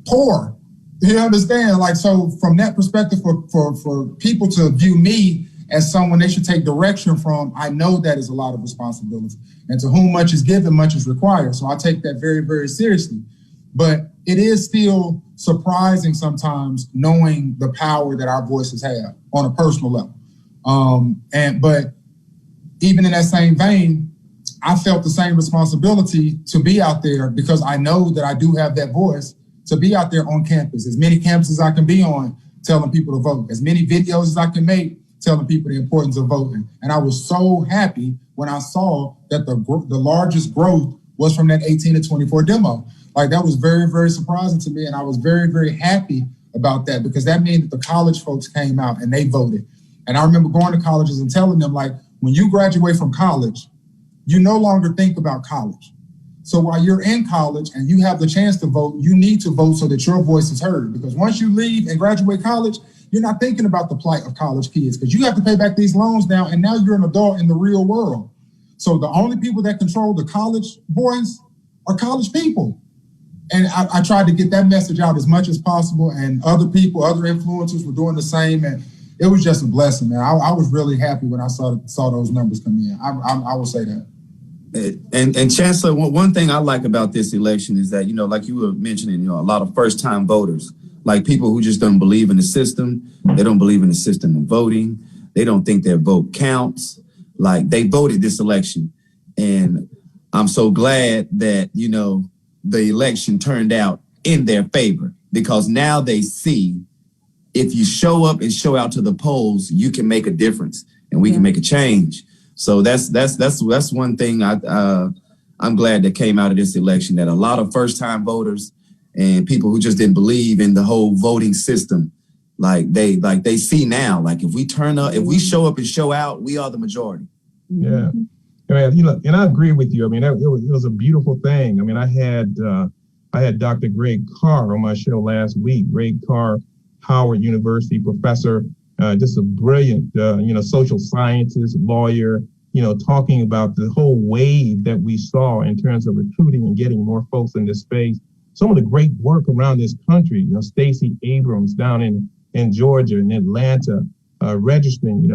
poor. You understand? Like, so from that perspective, for people to view me as someone they should take direction from, I know that is a lot of responsibility. And to whom much is given, much is required. So I take that very, very seriously. But it is still surprising sometimes knowing the power that our voices have on a personal level. But even in that same vein, I felt the same responsibility to be out there because I know that I do have that voice to be out there on campus, as many campuses I can be on, telling people to vote, as many videos as I can make, telling people the importance of voting. And I was so happy when I saw that the largest growth was from that 18 to 24 demo. Like, that was very, very surprising to me. And I was very, very happy about that, because that means that the college folks came out and they voted. And I remember going to colleges and telling them, like, when you graduate from college, you no longer think about college. So while you're in college and you have the chance to vote, you need to vote so that your voice is heard. Because once you leave and graduate college, you're not thinking about the plight of college kids, because you have to pay back these loans now, and now you're an adult in the real world. So the only people that control the college voice are college people. And I tried to get that message out as much as possible, and other people, other influencers were doing the same, and it was just a blessing, man. I was really happy when I saw those numbers come in. I will say that. And Chancellor, one thing I like about this election is that, like you were mentioning, a lot of first-time voters, like people who just don't believe in the system. They don't believe in the system of voting. They don't think their vote counts. Like, they voted this election. And I'm so glad that, the election turned out in their favor, because now they see if you show up and show out to the polls, you can make a difference and we can make a change. So that's one thing I'm glad that came out of this election, that a lot of first-time voters and people who just didn't believe in the whole voting system, like they see now, like, if we turn up, if we show up and show out, we are the majority. Yeah. I mean, and I agree with you. I mean, it was a beautiful thing. I mean, I had Dr. Greg Carr on my show last week. Greg Carr, Howard University professor, just a brilliant, social scientist, lawyer, talking about the whole wave that we saw in terms of recruiting and getting more folks in this space. Some of the great work around this country, Stacey Abrams down in Georgia and Atlanta, registering,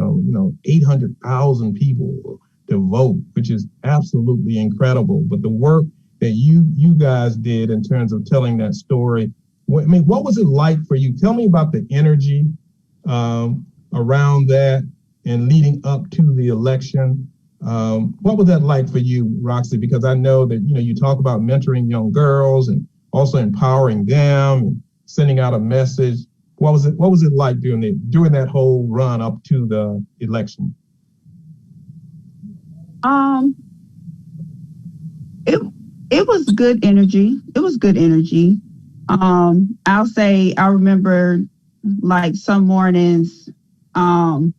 800,000 people to vote, which is absolutely incredible. But the work that you guys did in terms of telling that story, what was it like for you? Tell me about the energy around that and leading up to the election. What was that like for you, Roxy? Because I know that, you talk about mentoring young girls and also empowering them and sending out a message. What was it like during that whole run up to the election? It was good energy. It was good energy. I'll say I remember, like, some mornings, months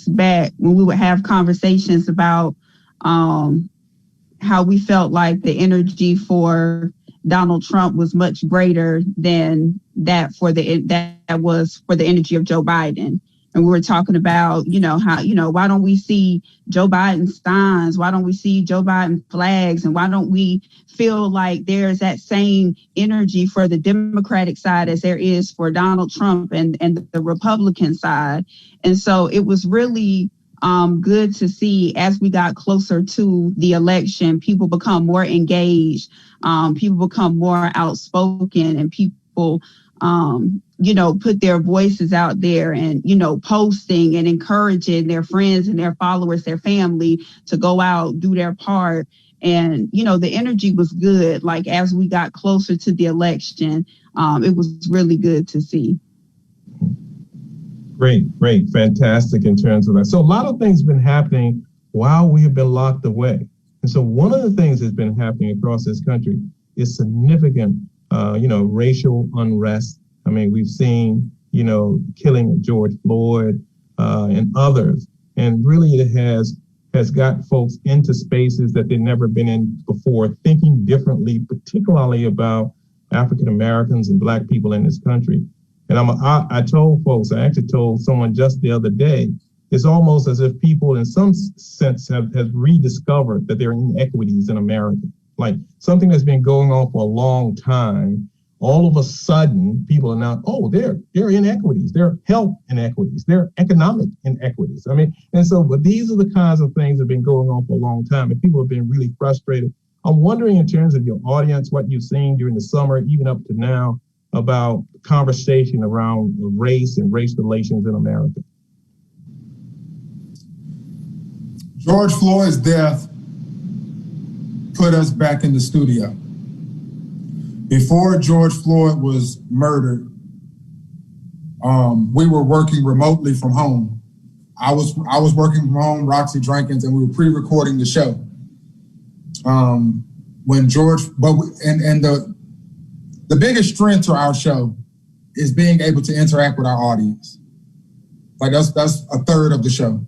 back, when we would have conversations about how we felt like the energy for Donald Trump was much greater than that was for the energy of Joe Biden. And we were talking about, how, why don't we see Joe Biden signs? Why don't we see Joe Biden flags? And why don't we feel like there's that same energy for the Democratic side as there is for Donald Trump and the Republican side? And so it was really good to see, as we got closer to the election, people become more engaged, people become more outspoken, and people put their voices out there and, posting and encouraging their friends and their followers, their family, to go out, do their part. And, the energy was good. Like, as we got closer to the election, it was really good to see. Great. Fantastic in terms of that. So a lot of things have been happening while we have been locked away. And so one of the things that's been happening across this country is significant, racial unrest. I mean, we've seen, killing of George Floyd and others. And really it has got folks into spaces that they've never been in before, thinking differently, particularly about African Americans and Black people in this country. And I told folks, I actually told someone just the other day, it's almost as if people in some sense have rediscovered that there are inequities in America. Like, something that's been going on for a long time, all of a sudden people are now, there are inequities, there are health inequities, there are economic inequities. I mean, and so, but these are the kinds of things that have been going on for a long time, and people have been really frustrated. I'm wondering, in terms of your audience, what you've seen during the summer, even up to now, about conversation around race and race relations in America. George Floyd's death put us back in the studio. Before George Floyd was murdered, we were working remotely from home. I was working from home, Roxy Jenkins, and we were pre-recording the show. when George, and the biggest strength to our show is being able to interact with our audience. Like that's a third of the show.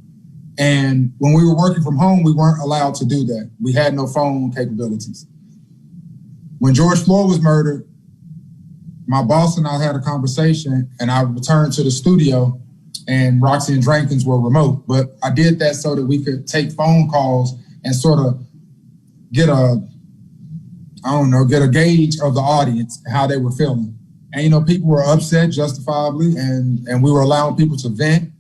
And when we were working from home, we weren't allowed to do that. We had no phone capabilities. When George Floyd was murdered, my boss and I had a conversation, and I returned to the studio, and Roxy and Drankins were remote. But I did that so that we could take phone calls and sort of get a gauge of the audience, how they were feeling. And, people were upset justifiably, and we were allowing people to vent.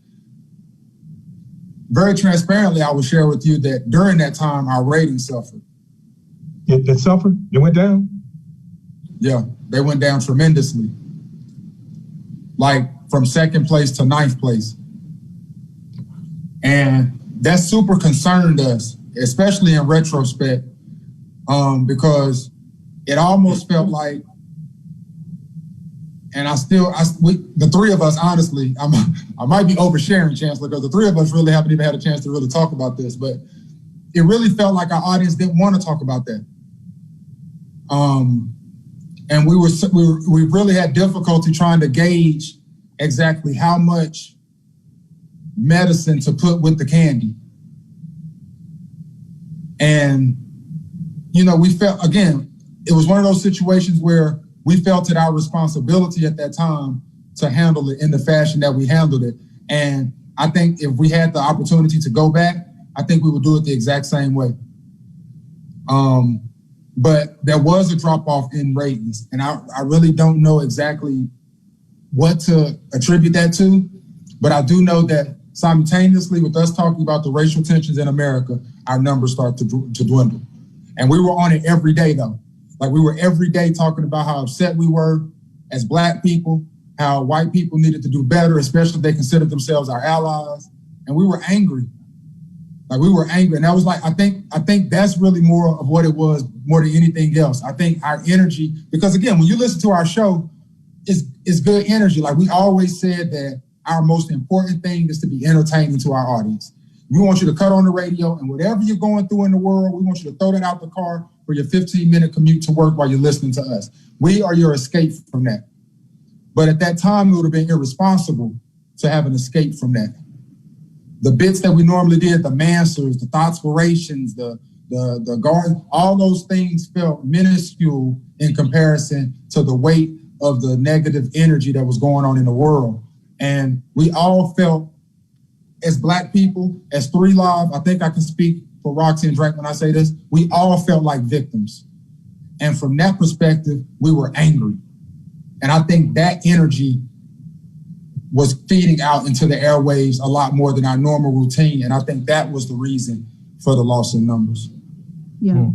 Very transparently, I will share with you that during that time, our ratings suffered. It suffered? It went down? Yeah, they went down tremendously. Like from second place to ninth place. And that super concerned us, especially in retrospect, because it almost felt like, and the three of us, honestly, I might be oversharing, Chancellor, because the three of us really haven't even had a chance to really talk about this, but it really felt like our audience didn't want to talk about that. And we really had difficulty trying to gauge exactly how much medicine to put with the candy. And, we felt, again, it was one of those situations where we felt it our responsibility at that time to handle it in the fashion that we handled it. And I think if we had the opportunity to go back, I think we would do it the exact same way. But there was a drop-off in ratings, and I really don't know exactly what to attribute that to, but I do know that simultaneously with us talking about the racial tensions in America, our numbers start to dwindle. And we were on it every day, though. Like, we were every day talking about how upset we were as Black people, how white people needed to do better, especially if they considered themselves our allies. And we were angry. Like, we were angry. And that was like, I think that's really more of what it was, more than anything else. I think our energy, because again, when you listen to our show, it's good energy. Like, we always said that our most important thing is to be entertaining to our audience. We want you to cut on the radio, and whatever you're going through in the world, we want you to throw that out the car for your 15-minute commute to work while you're listening to us. We are your escape from that. But at that time, it would have been irresponsible to have an escape from that. The bits that we normally did, the Mansers, the Thoughtspirations, the garden, all those things felt minuscule in comparison to the weight of the negative energy that was going on in the world. And we all felt, as Black people, as 3 Live, I think I can speak for Roxy and Drake when I say this, we all felt like victims. And from that perspective, we were angry. And I think that energy was feeding out into the airwaves a lot more than our normal routine. And I think that was the reason for the loss in numbers. Yeah.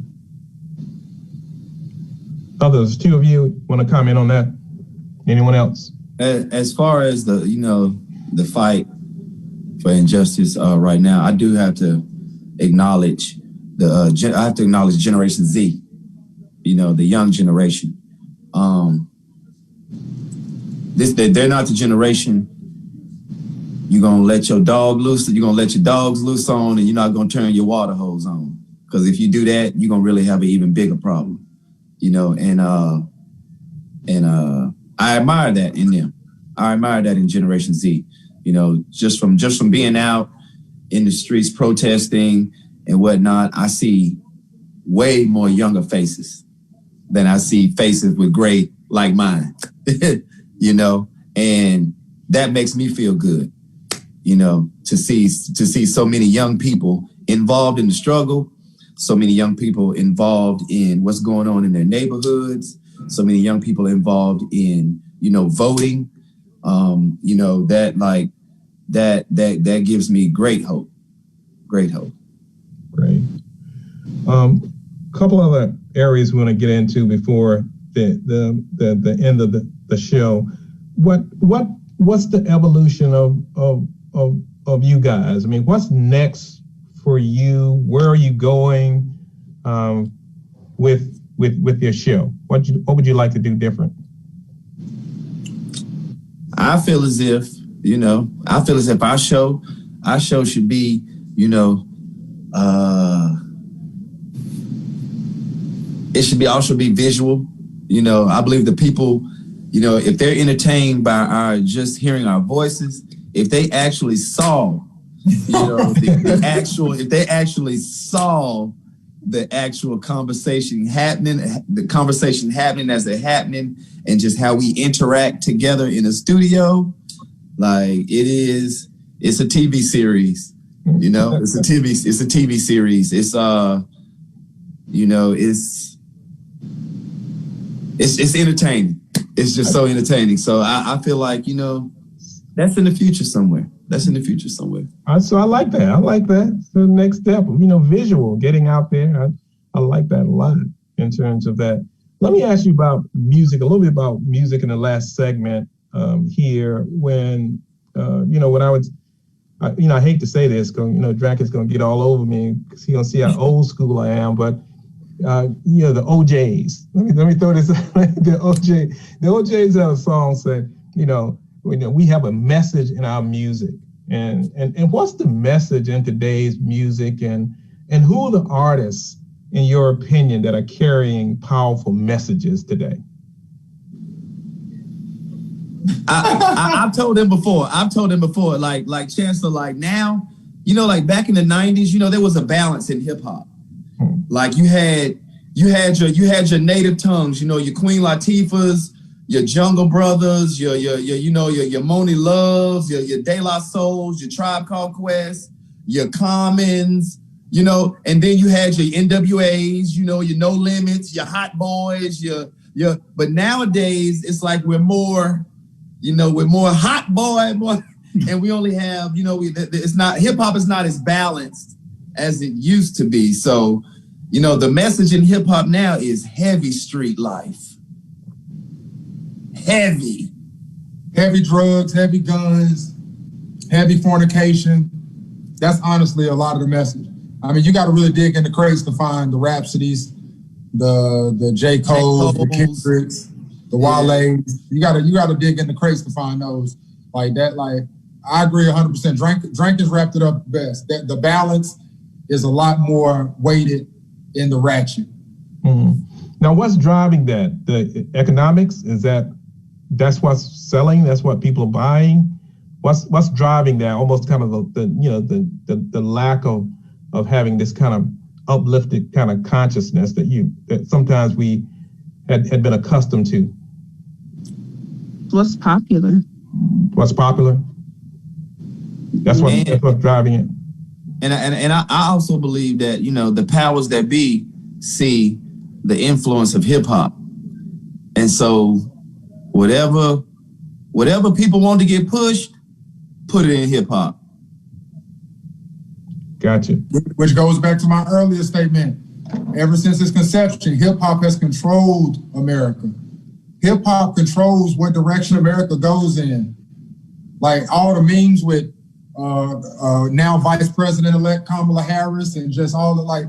Others, 2 of you want to comment on that? Anyone else? As far as the fight for injustice right now, I do have to acknowledge Generation Z, the young generation. They're not the generation you're gonna let your dog loose. You're gonna let your dogs loose on, and you're not gonna turn your water hose on. Because if you do that, you're gonna really have an even bigger problem. And I admire that in them. I admire that in Generation Z. Just from being out in the streets protesting and whatnot, I see way more younger faces than I see faces with gray like mine. And that makes me feel good, to see so many young people involved in the struggle, so many young people involved in what's going on in their neighborhoods, so many young people involved in, voting, that gives me great hope. Great hope. Great. Couple other areas we want to get into before the end of the show. What's the evolution of you guys? I mean, what's next for you? Where are you going with your show? What would you like to do different? I feel as if our show should be, it should be also be visual. You know, I believe the people, you know, if they're entertained by our just hearing our voices, if they actually saw, you know, if they actually saw the actual conversation happening, as they're happening, and just how we interact together in a studio, like it's a TV series. You know, it's a TV series. It's you know, it's entertaining. It's just so entertaining. So I feel like, you know, that's in the future somewhere. So I like that. So the next step, you know, visual, getting out there. I like that a lot in terms of that. Let me ask you about music, a little bit about music in the last segment here. When, you know, when I was, you know, I hate to say this, because, you know, Drac is going to get all over me because he's going to see how old school I am, but you know, the OJs. Let me throw this. The OJs have a song said, you know, we have a message in our music, and what's the message in today's music, and who are the artists, in your opinion, that are carrying powerful messages today? I've told them before, like Chancellor, like now, you know, like back in the 90s, you know, there was a balance in hip hop. Like you had your native tongues, you know, your Queen Latifahs, your Jungle Brothers, your Moni Loves, your De La Souls, your Tribe Called Quest, your Commons, you know, and then you had your NWAs, you know, your No Limits, your Hot Boys, but nowadays it's like we're more hot boy, and we only have, you know, it's not, hip hop is not as balanced as it used to be. So, you know, the message in hip hop now is heavy street life. Heavy drugs, heavy guns, heavy fornication. That's honestly a lot of the message. I mean, you got to really dig in the crates to find the Rhapsodies, the J. Cole's, the Kendricks, the Wale's. You got to dig in the crates to find those like that. Like, I agree 100%. Drink has wrapped it up best. The balance is a lot more weighted in the ratchet. Mm-hmm. Now, what's driving that? The economics? That's what's selling? That's what people are buying? What's driving that? Almost kind of the lack of having this kind of uplifted kind of consciousness that sometimes we had been accustomed to. What's popular? What's popular? That's what's driving it. And I also believe that, you know, the powers that be see the influence of hip hop. And so whatever people want to get pushed, put it in hip hop. Gotcha. Which goes back to my earlier statement. Ever since its conception, hip hop has controlled America. Hip hop controls what direction America goes in. Like all the memes with now Vice President-elect Kamala Harris, and just all the, like,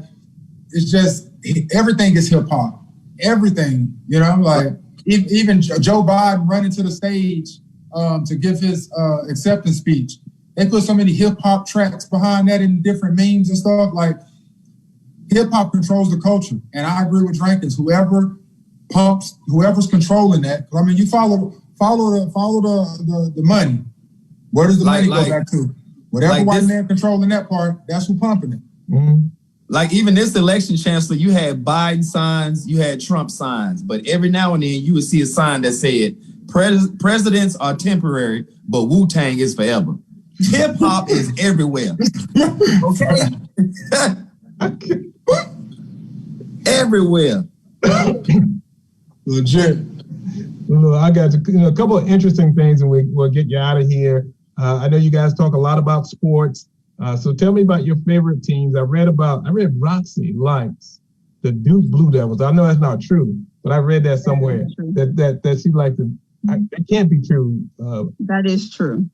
it's just everything is hip hop. Everything, you know, like even Joe Biden running to the stage to give his acceptance speech. They put so many hip hop tracks behind that in different memes and stuff. Like, hip hop controls the culture, and I agree with Drankins. Whoever's controlling that. I mean, you follow the money. Where does the money go back to? Whatever white man controlling that part, that's who pumping it. Mm-hmm. Like even this election, Chancellor, you had Biden signs, you had Trump signs, but every now and then you would see a sign that said, presidents are temporary, but Wu-Tang is forever. Hip hop is everywhere. Okay? Everywhere. Legit. Look, I got a couple of interesting things, and we'll get you out of here. I know you guys talk a lot about sports. So tell me about your favorite teams. I read Roxy likes the Duke Blue Devils. I know that's not true, but I read that somewhere that she likes it. It can't be true. That is true.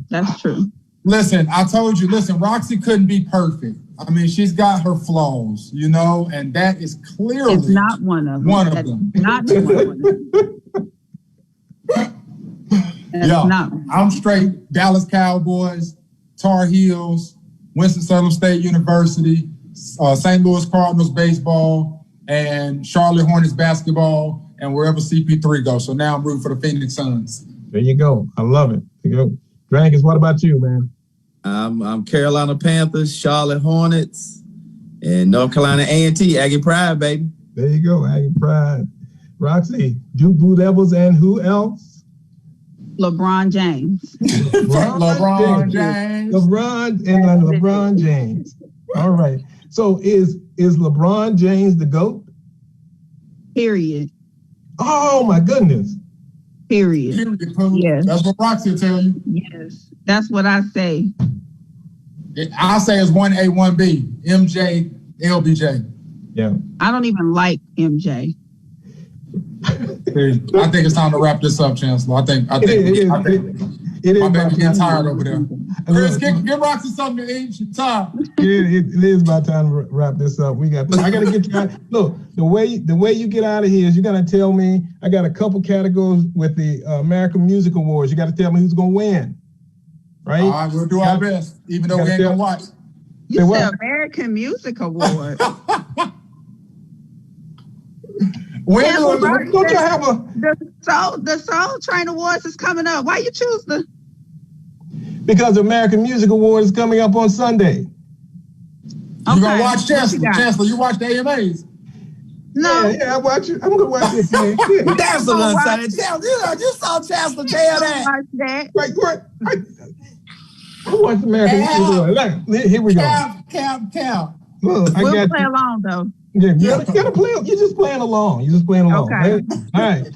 That's true. Listen, I told you, Roxy couldn't be perfect. I mean, she's got her flaws, you know, and that is clearly it's not one of them. Not one of them. I'm straight Dallas Cowboys, Tar Heels, Winston-Salem State University, St. Louis Cardinals baseball, and Charlotte Hornets basketball, and wherever CP3 goes. So now I'm rooting for the Phoenix Suns. There you go. I love it. There you go. Dragons, what about you, man? I'm Carolina Panthers, Charlotte Hornets, and North Carolina A&T, Aggie Pride, baby. There you go, Aggie Pride. Roxy, Duke Blue Devils, and who else? LeBron James. LeBron James. LeBron James. All right. So is LeBron James the GOAT? Period. Oh my goodness. Period. Yes. That's what Roxy will tell you. Yes. That's what I say. I say it's 1A, 1B. MJ, LBJ. Yeah. I don't even like MJ. I think it's time to wrap this up, Chancellor. I think my baby getting tired over there. Chris, give Roxy something to eat. She's tired. It is about time to wrap this up. I gotta get you out. Look, the way you get out of here is you gotta tell me. I got a couple categories with the American Music Awards. You gotta tell me who's gonna win. Right? All right, we'll do our best, even though we ain't gonna watch. You said American Music Award. Don't you have the Soul Train Awards is coming up? Why you choose Because the American Music Award is coming up on Sunday. You gonna watch Chancellor? Chancellor, you watch the AMAs? No. Yeah, I watch it. I'm gonna watch it. That's the Chancellor. You saw Chancellor tell that. Right, what? I watch the American Music Award. Here we go. Cap. Look, we'll play along though. Yeah, you gotta play. You're just playing along. Okay. Right?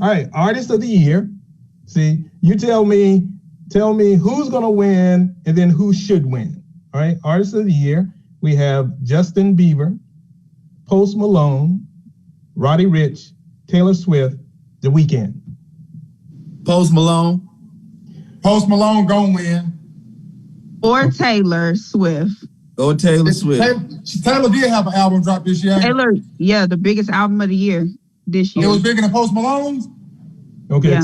All right. Artist of the year. See, you tell me who's gonna win and then who should win. All right. Artist of the year. We have Justin Bieber, Post Malone, Roddy Ricch, Taylor Swift, The Weeknd. Post Malone. Post Malone gonna win. Or Taylor Swift. Go Taylor Swift. Taylor did have an album drop this year. Taylor, yeah, the biggest album of the year this year. It was bigger than Post Malone's? Okay, yeah.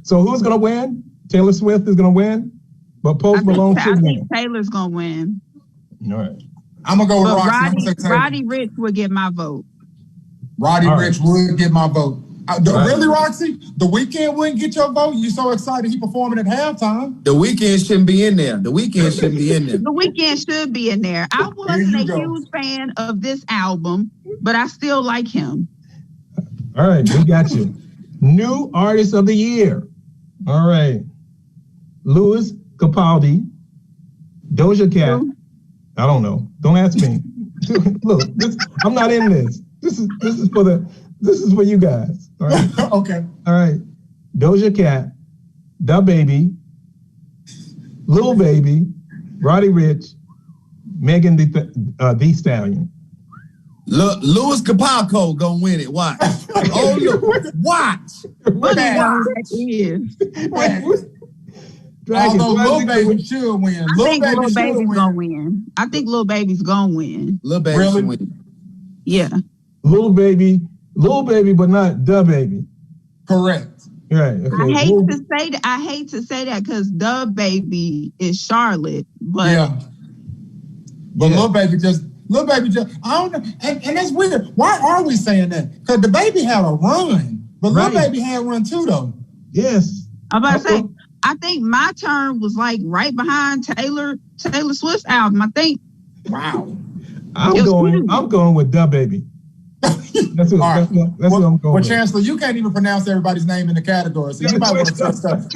So who's gonna win? Taylor Swift is gonna win, but Post Malone should win. I think Taylor's gonna win. All right. I'm gonna go with Roxy. Roddy Ricch would get my vote. Roddy Ricch would get my vote. Really, Roxy? The Weeknd wouldn't get your vote? You so excited he performing at halftime? The Weeknd shouldn't be in there. The Weeknd should be in there. The Weeknd should be in there. I wasn't a huge fan of this album, but I still like him. All right, we got you. New Artist of the Year. All right. Louis Capaldi, Doja Cat. I don't know. Don't ask me. Look, I'm not in this. This is for you guys. All right. Okay. All right. Doja Cat, Da Baby, Lil Baby, Roddy Ricch, Megan Thee Stallion. Look, Louis Capaldi gonna win it. Watch. Oh, look. Watch. What that is. Although Lil Baby should win. I think Lil Baby's gonna win. I think Lil Baby's gonna win. Lil Baby should win. Yeah. Lil Baby, but not Da Baby. Correct. Right. Okay. I hate to say that because Da Baby is Charlotte, but Lil Baby just I don't know, and that's weird. Why are we saying that? Because the Baby had a run, but Lil Baby had a run too, though. Yes. I'm about to say, I think my turn was like right behind Taylor Swift's album. I think. Wow. I'm going with Da Baby. That's what I'm going with. Well, Chancellor, you can't even pronounce everybody's name in the category, so you might want to trust us.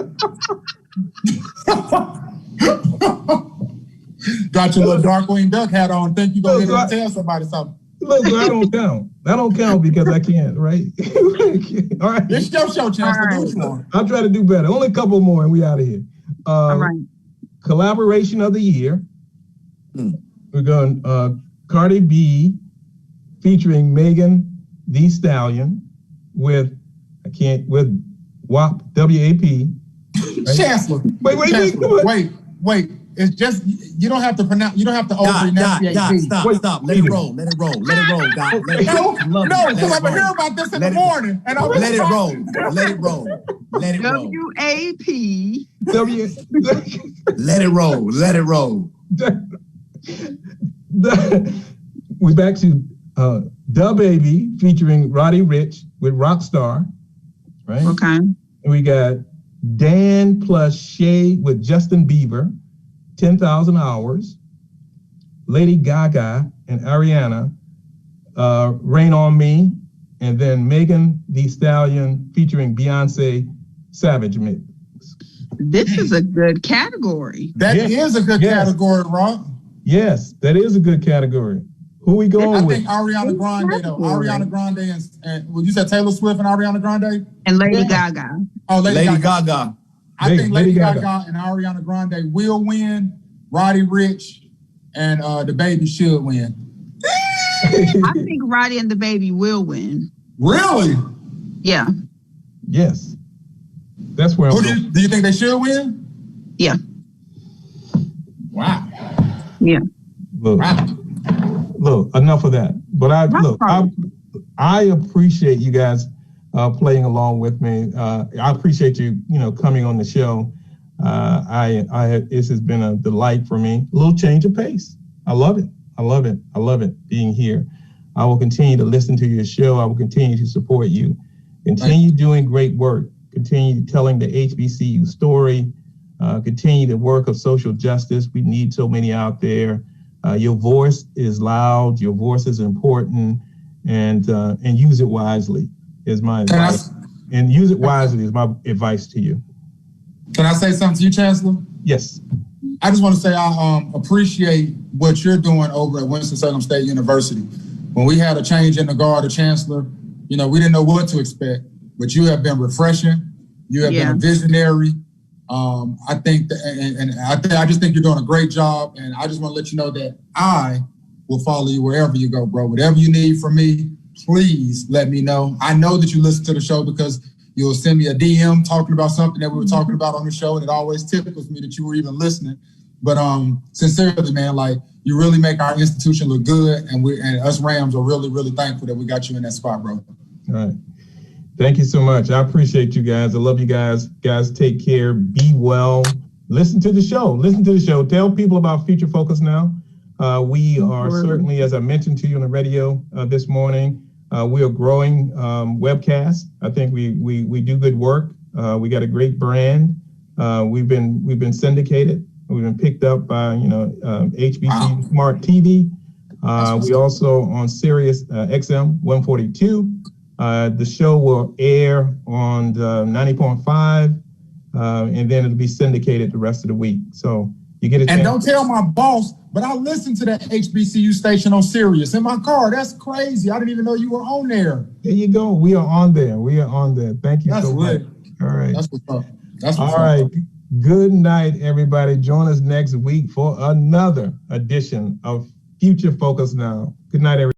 Got your little Darkwing Duck hat on. Think you're going to tell somebody something. Look, I don't count. I don't count because I can't, right? All right. It's your show, Chancellor. Do what you want. I'll try to do better. Only a couple more and we out of here. All right. Collaboration of the year. We're going Cardi B featuring Megan Thee Stallion with WAP, W-A-P. Right? Chancellor. Wait. It's just you don't have to pronounce. You don't have to over-enunciate. Stop. Let it roll, God. No, because I'm gonna hear about this in the morning, and I'm let it roll. W-A-P. Let it roll. We back to Da Baby featuring Roddy Ricch with Rockstar, right? Okay. And we got Dan plus Shay with Justin Bieber, 10,000 Hours. Lady Gaga and Ariana, Rain on Me. And then Megan Thee Stallion featuring Beyonce, Savage Mix. This is a good category. That is a good category, Rob. Yes, that is a good category. Who we going with? I think Ariana Grande, though. Ariana Grande and well, you said Taylor Swift and Ariana Grande? And Lady Gaga. Oh, Lady Gaga. I think Lady Gaga and Ariana Grande will win. Roddy Ricch and the baby should win. I think Roddy and the baby will win. Really? Yeah. Yes. That's where I'm going. Do you think they should win? Yeah. Wow. Yeah. Look, enough of that. But I appreciate you guys playing along with me. I appreciate you, coming on the show. This has been a delight for me. A little change of pace. I love it. I love it being here. I will continue to listen to your show. I will continue to support you. Continue doing great work. Continue telling the HBCU story. Continue the work of social justice. We need so many out there. Your voice is loud. Your voice is important, and use it wisely is my advice. And use it wisely is my advice to you. Can I say something to you, Chancellor? Yes. I just want to say I appreciate what you're doing over at Winston-Salem State University. When we had a change in the guard of Chancellor, we didn't know what to expect, but you have been refreshing. You have been a visionary. I think that, I just think you're doing a great job, and I just want to let you know that I will follow you wherever you go, bro. Whatever you need from me, please let me know. I know that you listen to the show because you'll send me a DM talking about something that we were talking about on the show, and it always tickles me that you were even listening. But sincerely, man, you really make our institution look good, and us Rams are really, really thankful that we got you in that spot, bro. All right. Thank you so much. I appreciate you guys. I love you guys. Guys, take care. Be well. Listen to the show. Tell people about Future Focus Now. We are certainly, as I mentioned to you on the radio this morning, we are growing webcasts. I think we do good work. We got a great brand. We've been syndicated. We've been picked up by HBC Smart TV. We also on Sirius XM 142. The show will air on 90.5, and then it'll be syndicated the rest of the week. So you get a chance. And don't tell my boss, but I listened to that HBCU station on Sirius in my car. That's crazy. I didn't even know you were on there. There you go. We are on there. Thank you so much. All right. That's what's up. All right. Good night, everybody. Join us next week for another edition of Future Focus Now. Good night, everybody.